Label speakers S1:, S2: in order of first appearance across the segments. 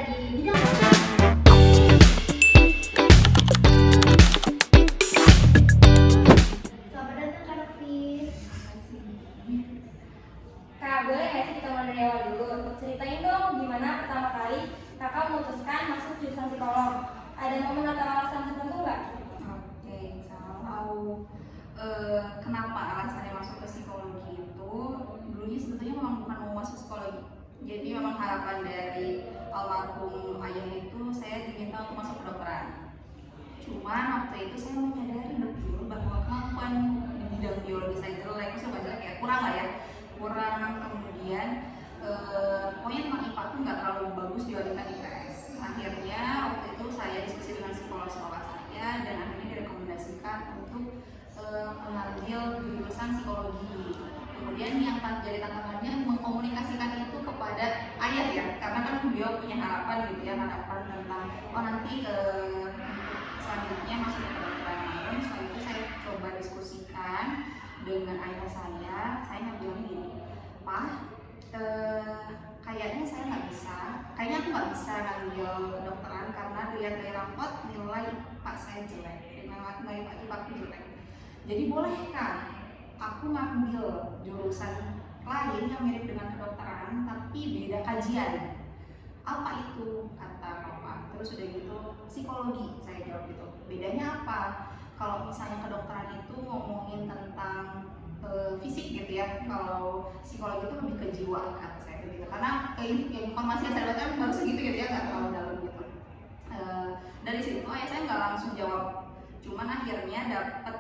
S1: di bidang apa? Selamat datang Kak Nofis. Kak, boleh nggak sih kita mulai dari awal dulu? Ceritain dong gimana pertama kali kakak memutuskan masuk jurusan psikolog. Ada momen atau alasan tertentu nggak?
S2: Oke, kalau kenapa alasannya masuk ke psikologi itu dulunya sebetulnya memang bukan mau masuk psikologi. Jadi memang harapan dari almarhum ayah itu saya diminta untuk masuk kedokteran. Cuman waktu itu saya menyadari betul bahwa kemampuan di bidang biologi saya jelek, saya jelek ya, kurang lah ya, kurang. Kemudian pokoknya tentang IPA tuh nggak terlalu bagus dibandingkan IPS. Akhirnya waktu itu saya diskusi dengan psikolog saya dan akhirnya direkomendasikan untuk mengambil jurusan psikologi. Kemudian yang jadi tantangannya mengkomunikasikan itu kepada ayah ya, karena kan beliau punya harapan gitu ya, harapan tentang nanti selanjutnya masuk ke kedokteran. Namun setelah itu saya coba diskusikan dengan ayah saya bilang gini, Pak, kayaknya saya nggak bisa, kayaknya aku nggak bisa ngambil kedokteran karena dilihat dari rapot nilai Pak saya jelek, nilai Pak IPA aku jelek. Jadi bolehkah aku ngambil jurusan lain yang mirip dengan kedokteran tapi beda kajian? Apa itu? Kata Bapak. Terus udah gitu psikologi, saya jawab gitu. Bedanya apa? Kalau misalnya kedokteran itu ngomongin tentang fisik gitu ya, kalau psikologi itu lebih ke jiwa, kata saya gitu. Karena informasi yang saya dapatkan baru segitu gitu ya, nggak terlalu dalam gitu. Dari situ ayah saya nggak langsung jawab, cuman akhirnya dapat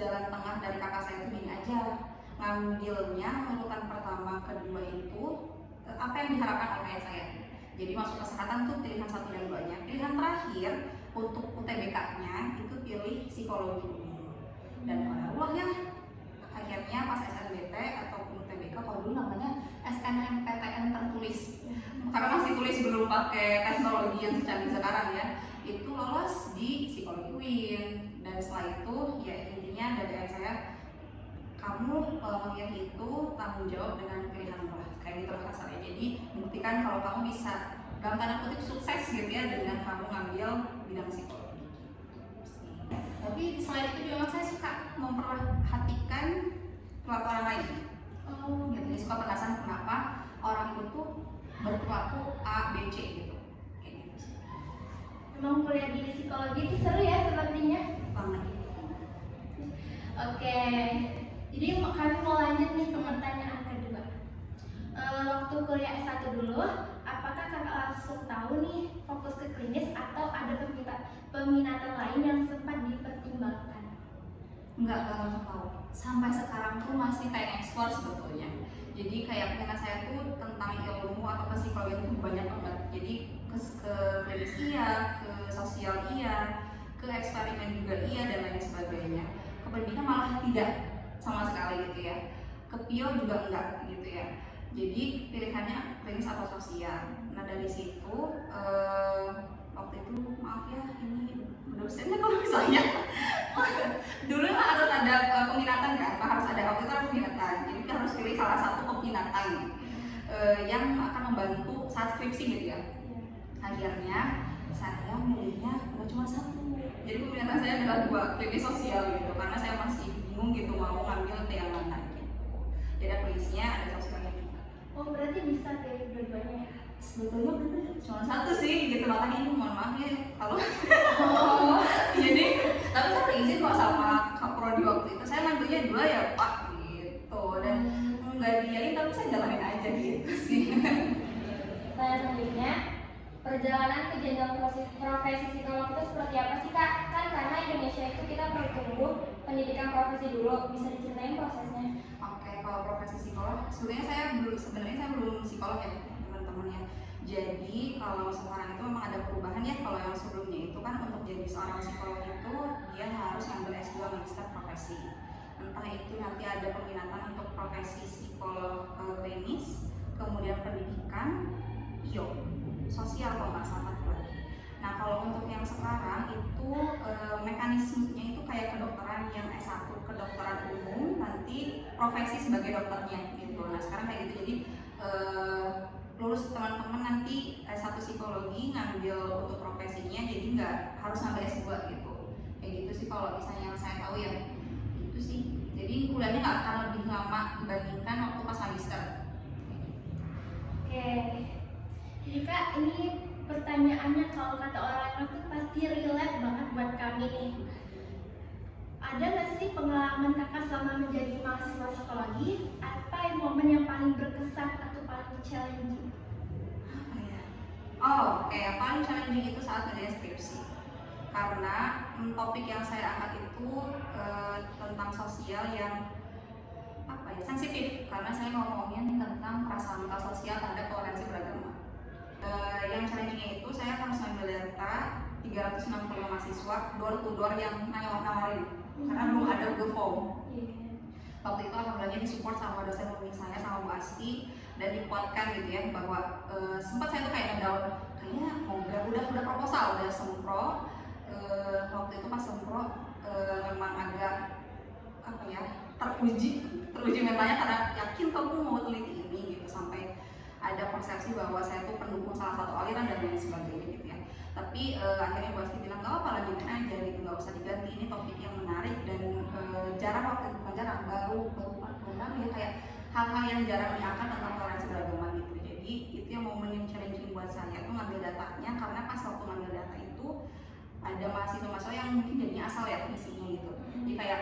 S2: jalan tengah dari kakak saya itu gini aja, ngambilnya urutan pertama kedua itu apa yang diharapkan oleh ayah saya. Jadi masuk kesehatan tuh pilihan 1 dan 2-nya. Pilihan terakhir untuk UTBK-nya itu pilih psikologi. Dan qadarullah ya, akhirnya pas SNBT ataupun UTBK, kalau dulu namanya SNMPTN tertulis, karena masih tulis belum pakai teknologi yang secanggih sekarang ya, itu lolos di psikologi UIN. Dan setelah itu ya intinya dari ayah saya, kamu memilih itu tanggung jawab dengan pilihan lah, kayak gitu kasarnya. Jadi buktikan kalau kamu bisa dalam tanda kutip sukses gitu ya dengan kamu ngambil bidang psikologi. Tapi selain itu juga saya suka memperhatikan perilaku orang lain. Gitu. Jadi suka penasaran kenapa orang itu tuh berperilaku A, B, C gitu. Kayak gitu.
S1: Emang kuliah di psikologi itu seru ya sepertinya.
S2: Banget.
S1: Oke, jadi kami mau lanjut nih ke pertanyaan kedua. Waktu kuliah S1 dulu, apakah kakak langsung tahu nih fokus ke klinis atau ada peminatan lain yang sempat dipertimbangkan?
S2: Nggak langsung tahu. Sampai sekarang tuh masih kayak eksplor sebetulnya. Jadi kayak minat saya tuh tentang ilmu atau psikologi itu banyak banget. Jadi ke klinis iya, ke sosial iya, ke eksperimen juga iya dan lain sebagainya. Ke pendidikan malah tidak sama sekali gitu ya. Ke PIO juga enggak gitu ya. Jadi pilihannya klinis atau sosial. Nah dari situ waktu itu maaf ya, ini dosennya kalau misalnya dulu harus ada peminatan kan, harus ada waktu itu ada peminatan. Jadi kita harus pilih salah satu peminatan yang akan membantu saat skripsi gitu ya. Akhirnya saya milihnya bukan cuma satu. Jadi peminatan saya adalah 2, klinis sosial gitu, karena saya masih bingung gitu mau ngambil yang mana gitu. Jadi ada klinisnya, ada sosialnya juga.
S1: Oh berarti bisa kayak dua-duanya ya?
S2: Sebetulnya cuma satu sih gitu, makanya ini mohon maaf ya kalau jadi tapi saya izin kok sama kaprodi waktu itu, saya mantunya 2 ya Pak gitu, dan nggak diain tapi saya jalanin aja gitu sih.
S1: Pertanyaan selanjutnya, perjalanan ke jenjang profesi psikolog itu seperti apa sih Kak? Kan karena Indonesia itu kita perlu tunggu pendidikan profesi dulu, bisa diceritain prosesnya?
S2: Oke, kalau profesi psikolog sebenarnya saya belum psikolog ya teman-teman ya. Jadi kalau sekarang itu memang ada perubahan ya. Kalau yang sebelumnya itu kan untuk jadi seorang psikolog itu dia harus ngambil S2 magister profesi. Entah itu nanti ada peminatan untuk profesi psikolog klinis, kemudian pendidikan, PIO, sosial kalau nggak salah lagi. Nah kalau untuk yang sekarang itu mekanismenya itu kayak kedokteran yang S1, kedokteran umum, nanti profesi sebagai dokternya gitu. Nah sekarang kayak gitu, jadi lulus teman-teman nanti S1 psikologi psikologi, ngambil untuk profesinya, jadi nggak harus ngambil S2 gitu. Kayak gitu sih kalau misalnya yang saya tahu ya, gitu sih. Jadi kuliahnya nggak akan lebih lama dibandingkan waktu pas magister.
S1: Oke, jadi Kak, ini pertanyaannya kalau kata orang-orang tuh pasti relate banget buat kami nih. Ada nggak sih pengalaman Kakak selama menjadi mahasiswa psikologi? Apa momen yang paling berkesan atau paling challenging?
S2: Apa ya? Oh, yang paling challenging itu saat ngerjain skripsi. Karena topik yang saya angkat itu tentang sosial yang apa ya, sensitif, karena saya ngomongin tentang prasangka sosial terhadap toleransi beragama. Yang challenging-nya itu saya harus ngambil data 365 mahasiswa door to door yang nawarin karena belum ada Google Form. Waktu itu alhamdulillahnya disupport sama dosen pembimbing saya, sama Bu Asti, dan dikuatkan gitu ya bahwa sempat saya tuh kayak ngedown, kayaknya udah proposal, udah sempro. Waktu itu pas sempro memang agak apa ya, teruji mentalnya karena yakin kamu mau teliti ini gitu, sampai ada persepsi bahwa saya tuh pendukung salah satu aliran dan lain sebagainya gitu ya. Tapi akhirnya Bu Asti bilang gak apa-apa, lanjutin aja gitu, nggak usah diganti, ini topik yang menarik dan jarang, waktu itu jarang, baru ya, kayak hal-hal yang jarang diangkat tentang toleransi beragama gitu. Jadi itu yang momen yang challenging buat saya tuh ngambil datanya, karena pas waktu ngambil data itu ada mahasiswa yang mungkin jadinya asal ya isinya gitu. Jadi kayak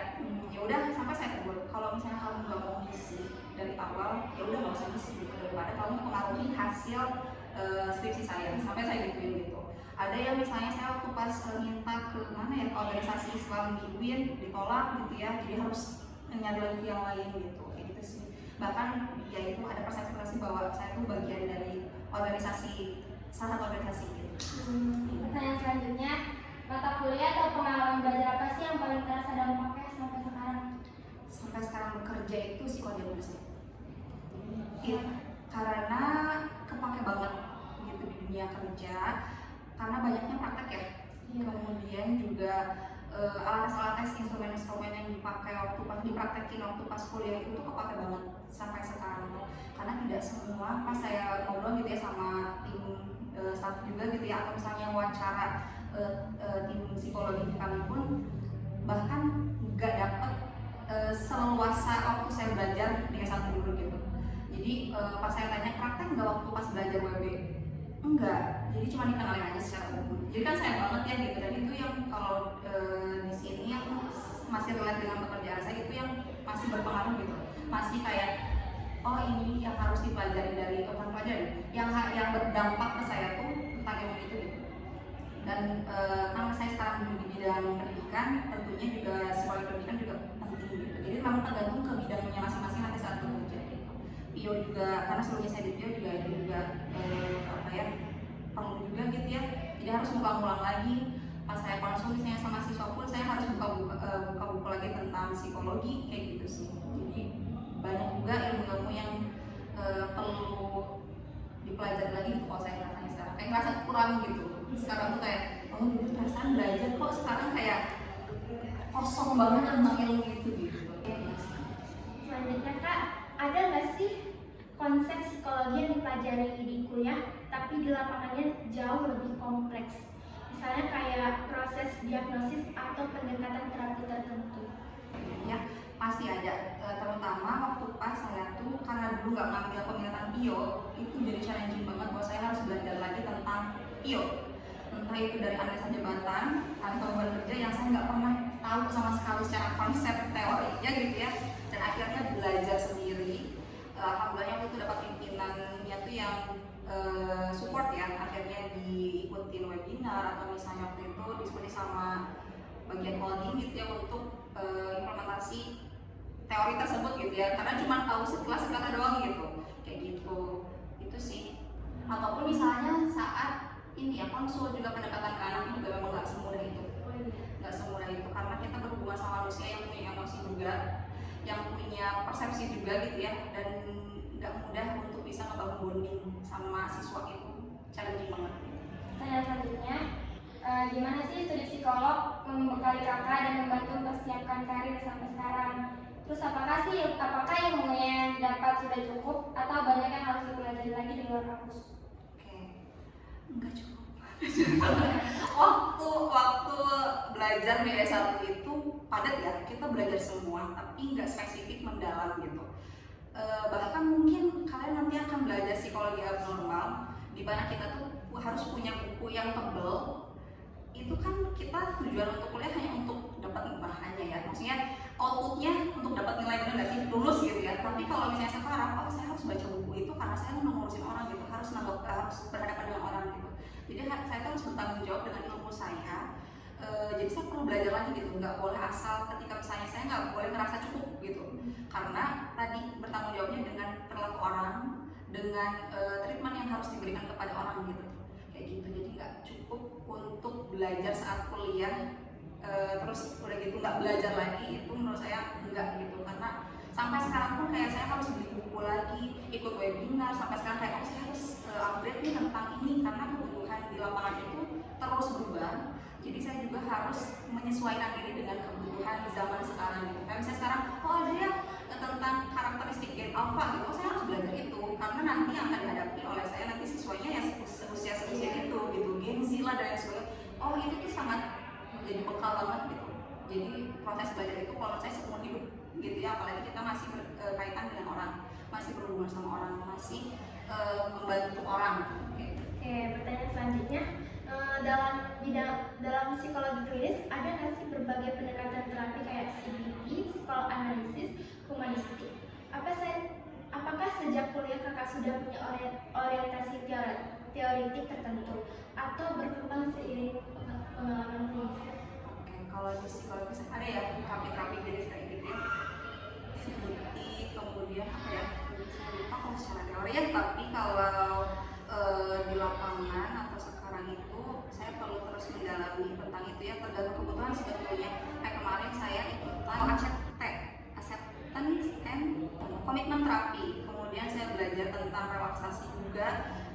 S2: ya udah, sampai saya tegur, kalau misalnya kamu nggak mau ngisi dari awal, ya udah nggak usah ngisi gitu, daripada kamu mempengaruhi hasil skripsi saya. Sampai saya gituin gitu. Ada yang misalnya saya waktu pas minta ke mana ya, ke organisasi Islam di UIN, ditolak gitu ya, jadi harus nyari lagi yang lain gitu, kayak gitu sih. Bahkan ya itu ada persepsi bahwa saya tuh bagian dari organisasi, salah satu organisasi gitu.
S1: Pertanyaan selanjutnya, mata kuliah atau pengalaman belajar apa sih yang paling terasa dampaknya sampai sekarang?
S2: Sampai sekarang bekerja itu psikologi sih. Karena kepake banget gitu di dunia kerja, karena banyaknya praktek ya. Kemudian juga alat-alat instrumen-instrumen yang dipakai waktu pas dipraktekin waktu pas kuliah itu tuh kepake banget sampai sekarang tuh. Karena tidak semua, pas saya ngobrol gitu ya sama tim staff juga gitu ya, atau misalnya wawancara tim psikologi kami pun bahkan nggak dapet seleluasa waktu saya belajar di S1 dulu gitu. Jadi pas saya tanya praktek nggak waktu pas belajar WB, enggak, jadi cuma dikenalin aja secara umum. Jadi kan sayang banget ya gitu, dan itu yang kalau di sini yang masih relate dengan pekerjaan saya, itu yang masih berpengaruh gitu, masih kayak oh ini yang harus dipelajari dari bukan pelajari, yang berdampak ke saya tuh tentang ilmu itu gitu. Dan karena saya sekarang di bidang pendidikan, tentunya juga psikologi pendidikan juga penting gitu. Jadi memang tergantung ke bidangnya masing-masing nanti saat bekerja gitu. PIO juga, karena sebelumnya saya di PIO juga apa ya, perlu juga gitu ya. Jadi harus ngulang-ngulang lagi. Pas saya konsul misalnya sama siswa pun saya harus buka buku lagi tentang psikologi kayak gitu sih. Jadi banyak juga ilmu-ilmu yang perlu dipelajari lagi gitu kalau saya ngerasanya sekarang. Kayak ngerasa kurang gitu. Sekarang tuh kayak oh dulu perasaan belajar kok sekarang kayak kosong banget tentang ilmu itu gitu.
S1: Selanjutnya Kak, ada nggak sih konsep psikologi yang dipelajari di kuliah tapi di lapangannya jauh lebih kompleks? Misalnya kayak proses diagnosis atau pendekatan terapi tertentu.
S2: Ya pasti ada, terutama waktu pas saya tuh karena dulu nggak ngambil peminatan PIO, itu jadi challenging banget bahwa saya harus belajar lagi tentang PIO, entah itu dari analisa jabatan atau beban kerja yang saya nggak pernah tahu sama sekali secara konsep teorinya gitu ya, dan akhirnya belajar sendiri. Alhamdulillah waktu itu dapat pimpinannya tuh yang support ya, akhirnya diikutin webinar atau misalnya waktu itu diskusi sama bagian coding gitu ya untuk implementasi teori tersebut gitu ya, karena cuma tahu sekelas kata doang gitu, kayak gitu. Itu sih. Ataupun misalnya saat ini ya konsul juga pendekatan ke anak juga memang nggak semudah itu, karena kita berhubungan sama manusia yang punya emosi juga, yang punya persepsi juga gitu ya, dan nggak mudah untuk bisa ngebangun bonding sama siswa, itu challenging banget.
S1: Pertanyaan selanjutnya, gimana sih studi psikolog membekali kakak dan membantu mempersiapkan karir sampai sekarang? Terus apakah ilmu yang didapat sudah cukup atau banyak yang harus dipelajari lagi di luar kampus?
S2: Oke, nggak cukup. belajar di S1 itu padat ya, kita belajar semua tapi nggak spesifik mendalam gitu. Bahkan mungkin kalian nanti akan belajar psikologi abnormal di mana kita tuh harus punya buku yang tebel. Itu kan kita tujuan untuk kuliah hanya untuk dapat bahannya ya, maksudnya outputnya untuk dapat nilai benar nggak sih, lulus gitu ya. Tapi kalau misalnya sekarang, oh saya harus baca buku itu karena saya mau ngurusin orang gitu, harus berhadapan dengan orang gitu. Jadi saya tuh harus bertanggung jawab dengan ilmu saya. Jadi saya perlu belajar lagi gitu, nggak boleh asal ketika misalnya saya nggak boleh ngerasa cukup gitu, karena tadi bertanggung jawabnya dengan perilaku orang, dengan treatment yang harus diberikan kepada orang gitu, kayak gitu. Jadi nggak cukup untuk belajar saat kuliah terus udah gitu nggak belajar lagi, itu menurut saya enggak gitu. Karena sampai sekarang pun kayak saya harus beli buku lagi, ikut webinar, sampai sekarang kayak oh saya harus upgrade nih tentang ini karena kebutuhan di lapangan itu terus berubah. Jadi saya juga harus menyesuaikan diri dengan kebutuhan zaman sekarang gitu. Kayak misalnya sekarang, oh ada ya tentang karakteristik gen alpha gitu, oh saya harus belajar itu karena nanti yang akan dihadapi oleh saya nanti siswanya ya seusia itu gitu, Gen Z lah dan sebagainya. Oh itu tuh sangat menjadi bekal banget gitu. Jadi proses belajar itu kalau saya seumur hidup gitu ya, apalagi kita masih berkaitan dengan orang, masih berhubungan sama orang, masih membantu orang gitu.
S1: Oke, pertanyaan selanjutnya, dalam psikologi klinis ada nggak sih berbagai pendekatan terapi kayak CBT, psikoanalisis, humanistik? Apakah sejak kuliah kakak sudah punya orientasi teoritik tertentu atau berkembang seiring pengalaman klinis?
S2: Oke, kalau di psikologi ada ya terapi-terapi jenis kayak gitu ya, CBT, kemudian apa ya, saya lupa kalau secara teori ya, tapi kalau di lapangan atau sekarang itu saya perlu terus mendalami tentang itu ya, tergantung kebutuhan sebetulnya. Kayak kemarin saya ikutan ACT, Acceptance and Commitment Therapy, kemudian saya belajar tentang relaksasi juga,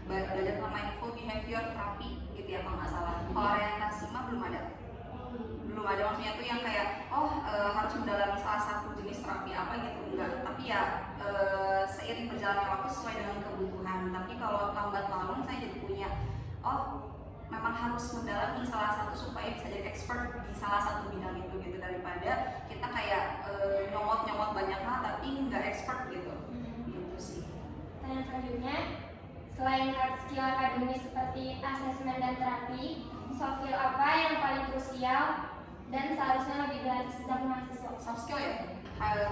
S2: belajar tentang mindful behavior therapy gitu ya kalau nggak salah. Kalau orientasi mah belum ada, maksudnya tuh yang kayak harus mendalami salah satu jenis terapi apa gitu, enggak. Tapi ya seiring berjalannya waktu sesuai dengan kebutuhan. Tapi kalau lambat laun saya jadi punya memang harus mendalami salah satu supaya bisa jadi expert di salah satu bidang itu gitu, daripada kita kayak nyomot banyak hal tapi nggak expert gitu. Gitu sih.
S1: Pertanyaan selanjutnya, selain hard skill akademis seperti asesmen dan terapi, soft skill apa yang paling krusial dan seharusnya lebih dari setiap mahasiswa?
S2: Soft skill ya?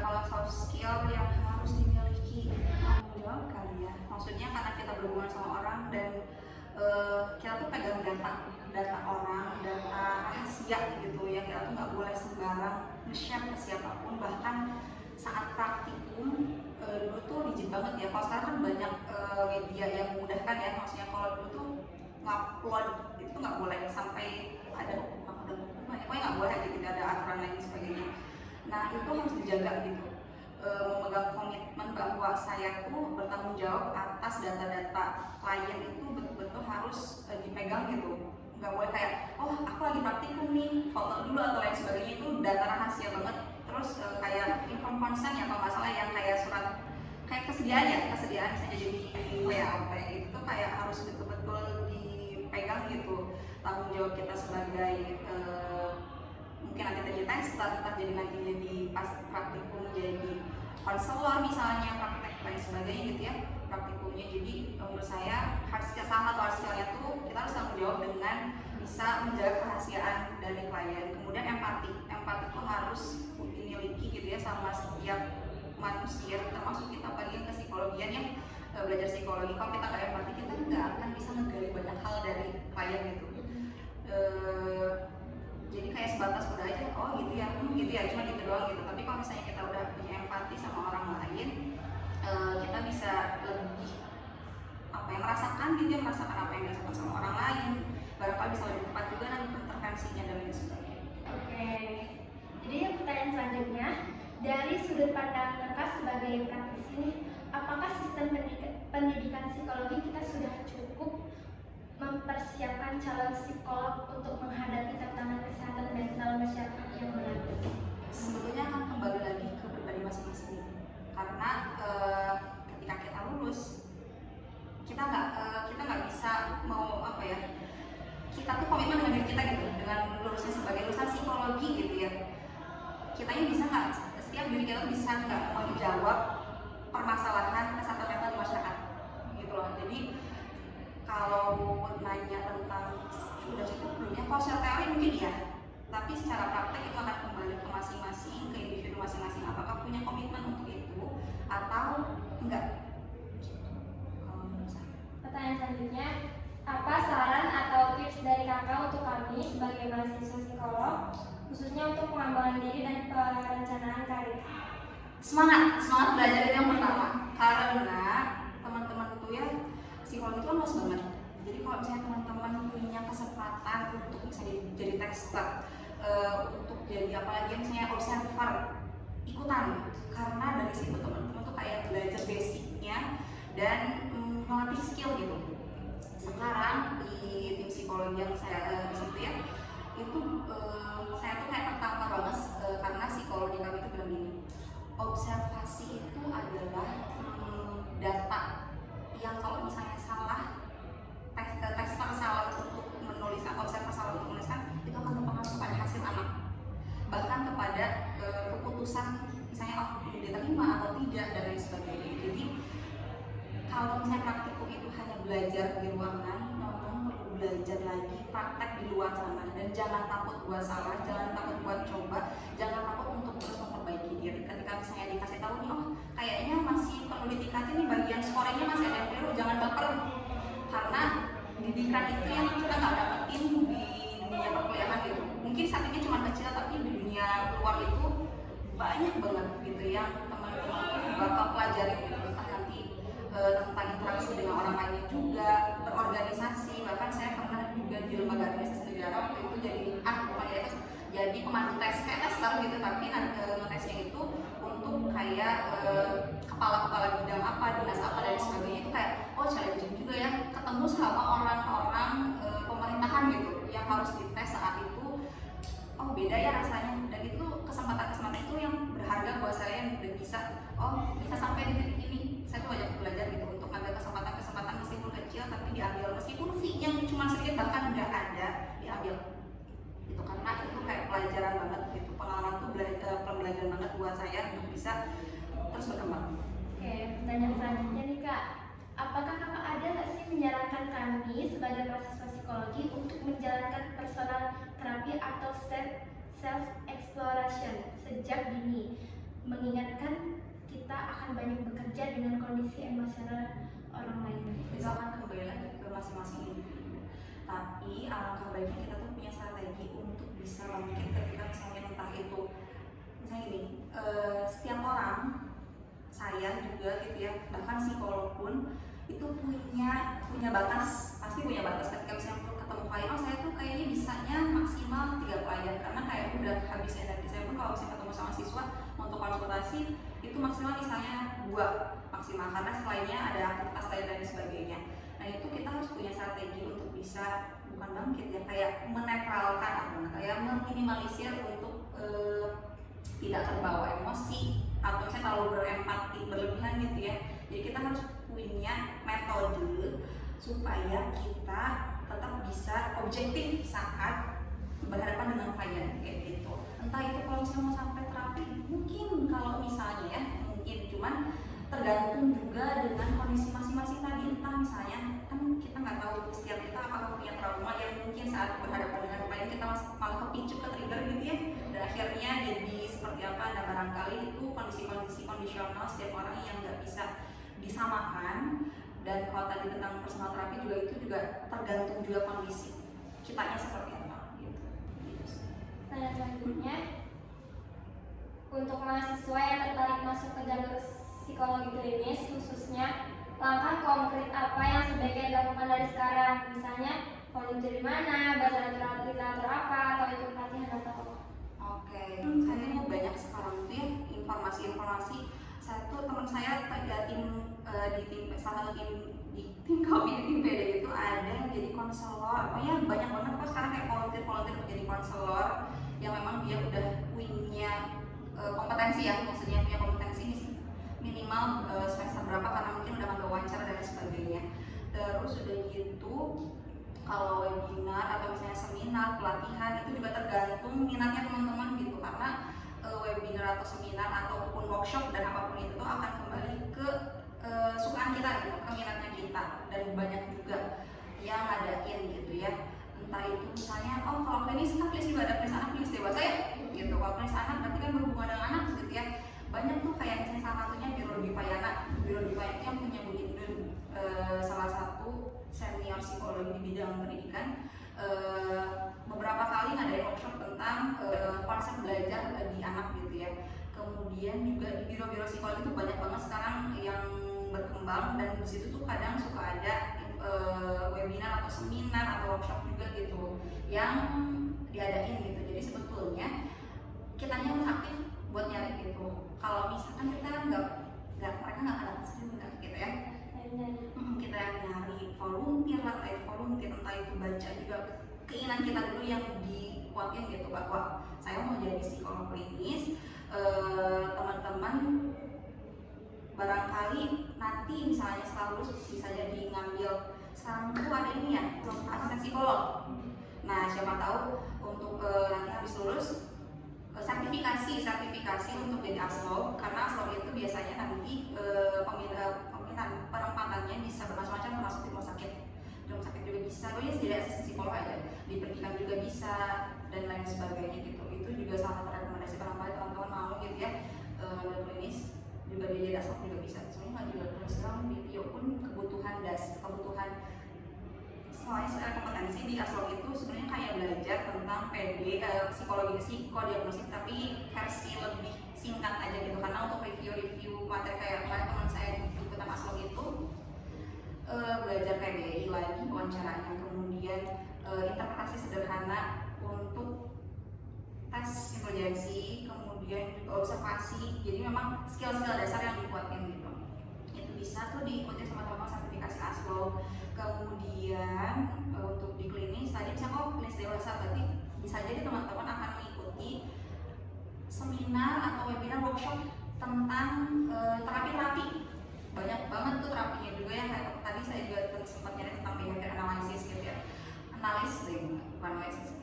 S2: Kalau soft skill yang harus dimiliki tanggung jawab kali ya. Maksudnya karena kita berhubungan sama orang dan kita tuh pegang data orang, data rahasia gitu ya. Kita tuh nggak boleh sembarang nge-share ke siapapun. Bahkan saat praktikum dulu tuh rigid banget ya. Kalau sekarang kan banyak media yang memudahkan ya. Maksudnya kalau dulu tuh ngupload itu nggak boleh, sampai ada pokoknya nggak boleh gitu, ada aturan lain sebagainya. Nah itu harus dijaga gitu, memegang komitmen bahwa saya tuh bertanggung jawab atas data-data klien itu betul-betul harus dipegang gitu. Nggak boleh kayak aku lagi praktikum nih, foto dulu atau lain sebagainya, itu data rahasia banget. Terus kayak inform consent ya kalau nggak salah, yang kayak surat kayak kesediaan bisa jadi WA gitu tuh kayak harus betul-betul dipegang gitu. Tanggung jawab kita sebagai mungkin nanti jadi tester, jadi nanti jadi pas praktikum jadi konselor misalnya, praktek dan sebagainya gitu ya praktikumnya. Jadi menurut saya hard skill, salah satu hard skillnya tuh kita harus tanggung jawab dengan bisa menjaga kerahasiaan dari klien. Kemudian empati tuh harus dimiliki gitu ya sama setiap manusia, termasuk kita bagian psikologian yang belajar psikologi. Kalau kita nggak empati, kita nggak akan bisa menggali banyak hal dari klien gitu. Jadi kayak sebatas udah aja, gitu ya, cuma gitu doang gitu. Tapi kalau misalnya kita udah punya empati sama orang lain, kita bisa lebih merasakan apa yang dirasakan sama orang lain. Barangkali bisa lebih tepat juga nanti intervensinya dan lain sebagainya.
S1: Oke, jadi pertanyaan selanjutnya, dari sudut pandang kakak sebagai praktisi nih, apakah sistem pendidikan psikologi kita sudah cukup mempersiapkan calon psikolog untuk menghadapi tantangan kesehatan mental masyarakat yang berlaku?
S2: Sebetulnya akan kembali lagi ke pribadi masing-masing, karena ketika kita lulus kita nggak bisa mau kita tuh komitmen dengan diri kita gitu, dengan lulusnya sebagai lulusan psikologi gitu ya, kitanya bisa nggak, setiap diri kita tuh bisa nggak menjawab permasalahan kesehatan mental di masyarakat gitu loh. Jadi kalau nanya tentang sudah cukup belum ya, kalau secara teori mungkin ya, tapi secara praktek itu akan kembali ke masing-masing, ke individu masing-masing, apakah punya komitmen untuk itu atau enggak. Kalau menurut saya.
S1: Pertanyaan selanjutnya, apa saran atau tips dari kakak untuk kami sebagai mahasiswa psikolog, khususnya untuk pengembangan diri dan perencanaan karir?
S2: Semangat belajar itu yang pertama, karena teman-teman tuh ya, psikologi itu kan luas banget. Jadi kalau misalnya teman-teman punya kesempatan untuk bisa jadi tester, untuk jadi apalagi misalnya observer, ikutan, karena dari situ teman-teman tuh kayak belajar basicnya dan melatih skill gitu. Sekarang di tim psikologi yang saya di situ ya, itu saya tuh kayak tertantang banget karena psikologi kami itu bilang gini, observasi itu adalah data yang kalau misalnya salah, tester salah untuk menuliskan, observer salah untuk menuliskan, itu akan berpengaruh kepada hasil anak, bahkan kepada keputusan misalnya oh diterima atau tidak dan lain sebagainya. Jadi kalau misalnya praktikum itu hanya belajar di ruangan, teman-teman perlu belajar lagi praktek di luar sana, dan jangan takut buat salah, jangan takut buat coba, jangan takut untuk terus memperbaiki diri. Ketika misalnya dikasih tahu nih, oh kayaknya masih perlu ditingkatin nih bagian skornya masih ada yang keliru, jangan baper, karena didikan itu yang kita nggak dapetin di dunia perkuliahan gitu. Mungkin saat ini cuma kecil, tapi di dunia luar itu banyak banget gitu yang teman-teman bakal pelajari gitu, entah nanti tentang interaksi dengan orang lainnya juga, berorganisasi. Bahkan saya pernah juga di lembaga administrasi negara waktu itu jadi pemandu tes, kayak tester gitu, tapi ngetesnya itu untuk kayak kepala-kepala bidang apa, dinas apa dan sebagainya. Itu kayak oh challenging juga ya, ketemu sama orang-orang pemerintahan gitu yang harus dites saat itu. Oh beda ya rasanya, dan itu kesempatan-kesempatan itu yang berharga buat saya, yang udah bisa sampai di titik ini. Saya tuh banyak belajar gitu untuk ambil kesempatan meskipun kecil tapi diambil, meskipun fee yang cuma sedikit bahkan nggak ada, diambil gitu, karena itu kayak pelajaran banget gitu, pengalaman tuh pembelajaran banget buat saya untuk bisa terus berkembang.
S1: Oke, pertanyaan selanjutnya nih kak, apakah kakak ada nggak sih menyarankan kami sebagai mahasiswa psikologi untuk menjalankan personal terapi atau self exploration sejak dini, mengingatkan kita akan banyak bekerja dengan kondisi emosional orang lain?
S2: Bisa kan kembali lagi ke masing-masing individu, tapi alangkah baiknya kita tuh punya strategi untuk bisa bangkit ketika misalnya entah itu misalnya gini, setiap orang, saya juga gitu ya, bahkan psikolog pun itu punya batas, pasti punya batas. Ketika misalnya ketemu klien, oh saya tuh kayaknya bisanya maksimal 3 klien, karena kayak udah habis energi. Saya pun kalau misalnya ketemu sama siswa untuk konsultasi itu maksimal misalnya 2 maksimal, karena selainnya ada aktivitas lain dan sebagainya. Nah itu kita harus punya strategi untuk bisa bukan bangkit ya, kayak menetralkan atau kayak meminimalisir untuk tidak terbawa emosi atau misalnya terlalu berempati berlebihan gitu ya. Jadi kita harus punya metode supaya kita tetap bisa objektif saat berhadapan dengan klien kayak gitu. Entah itu kalau misalnya mau sampai terapi, mungkin kalau misalnya ya mungkin, cuman tergantung juga dengan kondisi masing-masing tadi. Entah misalnya kan kita nggak tahu setiap kita apakah punya trauma yang mungkin saat berhadapan dengan klien kita malah kepicu ke trigger gitu ya, dan akhirnya jadi seperti apa. Nah barangkali itu kondisi-kondisi kondisional setiap orang yang nggak bisa disamakan. Dan kalau tadi tentang personal terapi juga itu juga tergantung juga kondisi kitanya seperti apa gitu.
S1: Tanya selanjutnya, untuk mahasiswa yang tertarik masuk ke jalur psikologi klinis khususnya, langkah konkret apa yang sebaiknya dilakukan dari sekarang? Misalnya volunteer di mana, baca literatur apa, atau ikut pelatihan atau apa?
S2: Oke, kayaknya banyak sekarang tuh ya informasi-informasi. Satu teman saya di tim salah satu tim kami di tim PD itu ada yang jadi konselor. Pokoknya banyak banget kok sekarang kayak volunteer menjadi konselor yang memang dia udah punya kompetensi ya, maksudnya punya kompetensi minimal semester berapa, karena mungkin udah ngambil wawancara dan sebagainya. Terus udah gitu Kalau webinar atau misalnya seminar, pelatihan itu juga tergantung minatnya teman-teman gitu, karena webinar atau seminar ataupun workshop dan apapun itu tuh akan kembali ke sukaan kita gitu, ke minatnya kita. Dan banyak juga yang ngadain gitu ya, entah itu misalnya kalau klinis kan klinis juga ada klinis anak, klinis dewasa ya gitu. Kalau klinis anak berarti kan berhubungan dengan anak gitu ya. Banyak tuh kayak misalnya salah satunya Biologi Payana. Biologi Payana yang punya Bu Indun, salah satu senior psikologi di bidang pendidikan, beberapa kali ngadain workshop tentang konsep belajar di anak gitu ya. Kemudian juga di biro-biro psikologi itu banyak banget sekarang yang berkembang, dan di situ tuh kadang suka ada webinar atau seminar atau workshop juga gitu yang diadain gitu. Jadi sebetulnya kitanya harus aktif buat nyari gitu. Kalau misalkan kita mereka nggak ada juga gitu ya. Kita yang nyari volunteer lah, entah itu baca juga, keinginan kita dulu yang dikuatin gitu bahwa saya mau jadi psikolog klinis. Teman-teman barangkali nanti misalnya setelah lulus bisa jadi ngambil, sekarang tuh ada ini ya, asisten psikolog. Nah siapa tahu untuk nanti habis lulus sertifikasi untuk jadi aslog, karena aslog itu biasanya nanti penempatannya bisa bermacam-macam, termasuk di rumah sakit juga bisa, jadi asisten psikolog aja, di pendidikan juga bisa, dan lain sebagainya gitu. Itu juga salah satu rekomendasi barangkali teman-teman mau gitu ya, dan klinis juga di aslog juga bisa. Sebenarnya nggak juga terus terang di PIO pun kebutuhan soalnya secara kompetensi di aslog itu sebenarnya kayak belajar tentang PD, psikologi psikodiagnostik, tapi versi lebih singkat aja gitu. Karena untuk review materi kayak teman saya di ikutan aslog itu belajar PDI lagi wawancaranya, kemudian interpretasi sederhana untuk tes intelijensi, kemudian juga observasi. Jadi memang skill-skill dasar yang dikuatin gitu. Itu bisa tuh diikuti sama teman-teman sertifikasi aslog. Kemudian untuk di klinis tadi misalnya klinis dewasa, berarti bisa jadi teman-teman akan mengikuti seminar atau webinar workshop tentang terapi. Banyak banget tuh terapinya juga yang kayak tadi saya juga sempat nyari tentang behavior analysis gitu ya, analisis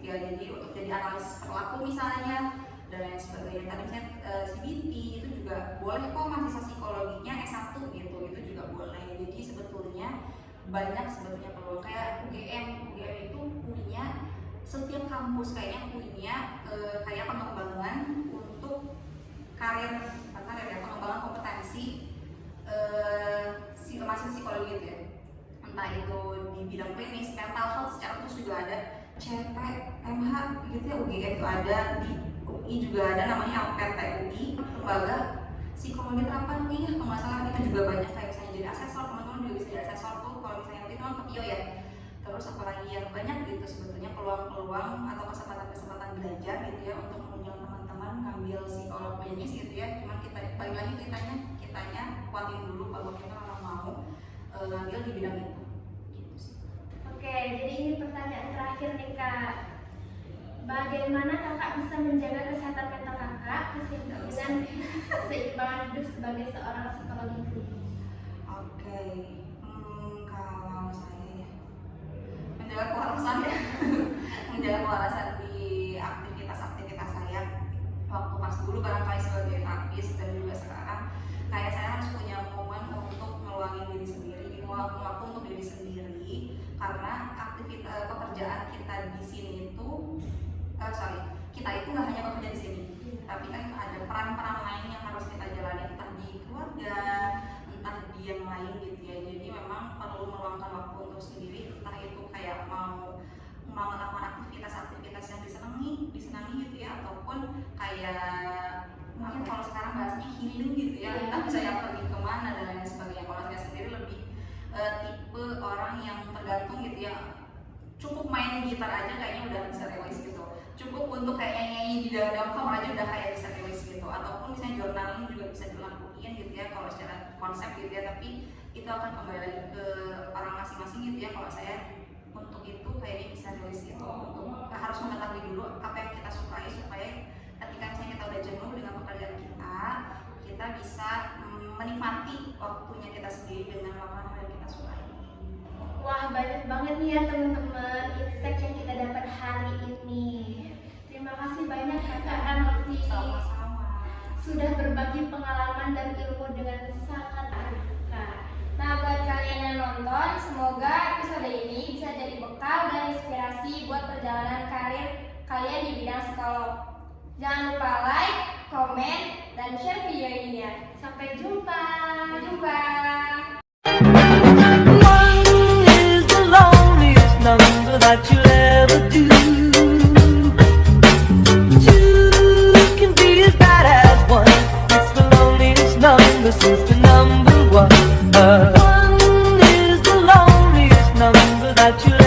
S2: ya, jadi untuk jadi analis perilaku misalnya dan lain sebagainya. Tadi misalnya CBT itu juga boleh kok, mahasiswa psikologinya S1 gitu, itu juga boleh. Jadi sebetulnya banyak peluang. Kayak UGM itu punya, setiap kampus kayaknya punya kayak pengembangan untuk pengembangan kompetensi mahasiswa psikologi gitu ya, entah itu di bidang klinis, mental health secara khusus juga ada, CPMH gitu ya, UGM itu ada, di UI juga ada namanya LPTUI, lembaga psikologi terapan UI kalau nggak salah. Itu juga banyak kayak misalnya jadi asesor, teman-teman juga bisa jadi asesor tuh kalau misalnya nanti teman ke PIO ya. Terus apalagi yang banyak gitu sebetulnya peluang-peluang atau kesempatan-kesempatan belajar gitu ya untuk menunjang teman-teman ngambil psikolog klinis gitu ya. Cuman kita balik lagi kitanya kuatin dulu bahwa kita memang mau ngambil di bidang itu gitu sih.
S1: Oke, jadi ini pertanyaan terakhir nih Kak. Bagaimana kakak bisa menjaga kesehatan mental kakak, keseimbangan hidup sebagai seorang psikologi klinis?
S2: Oke, kalau saya ya menjaga kewarasan ya menjaga kewarasan di aktivitas saya waktu pas dulu barangkali sebagai terapis, dan juga sekarang kayak saya harus punya momen untuk ngeluangin diri sendiri, waktu untuk diri sendiri, karena aktivitas pekerjaan kita di sini itu kita itu nggak hanya bekerja di sini, tapi kan ada peran-peran lain yang harus kita jalani, entah di keluarga, entah di yang lain gitu ya. Jadi memang perlu meluangkan waktu untuk sendiri, entah itu kayak mau melakukan aktivitas yang disenangi gitu ya, ataupun kayak mungkin kalau sekarang bahasanya healing gitu ya, entah bisa yang pergi kemana dan lain sebagainya. Kalau saya sendiri lebih tipe orang yang tergantung gitu ya, cukup main gitar aja kayaknya udah bisa rilis gitu, cukup untuk kayak nyanyi di dalam kamar aja udah kayak bisa rilis gitu, ataupun misalnya journaling juga bisa dilakuin gitu ya kalau secara konsep gitu ya. Tapi itu akan kembali lagi ke orang masing-masing gitu ya. Kalau saya untuk itu kayaknya bisa rilis gitu, untuk harus mengetahui dulu apa yang kita sukai, supaya ketika misalnya kita udah jenuh dengan pekerjaan kita bisa menikmati waktunya kita sendiri dengan melakukan hal yang kita sukai.
S1: Wah, banyak banget nih ya teman-teman insight yang kita dapat hari ini. Terima kasih banyak Kakak Hanafi.
S2: Sama-sama.
S1: Sudah berbagi pengalaman dan ilmu dengan sangat terbuka.
S3: Nah, buat kalian yang nonton, semoga episode ini bisa jadi bekal dan inspirasi buat perjalanan karir kalian di bidang psikolog. Jangan lupa like, komen, dan share video ini ya.
S1: Sampai jumpa.
S3: Sampai jumpa.
S4: One is the loneliest number that you'll ever do. Two can be as bad as one. It's the loneliest number since the number one. One is the loneliest number that you'll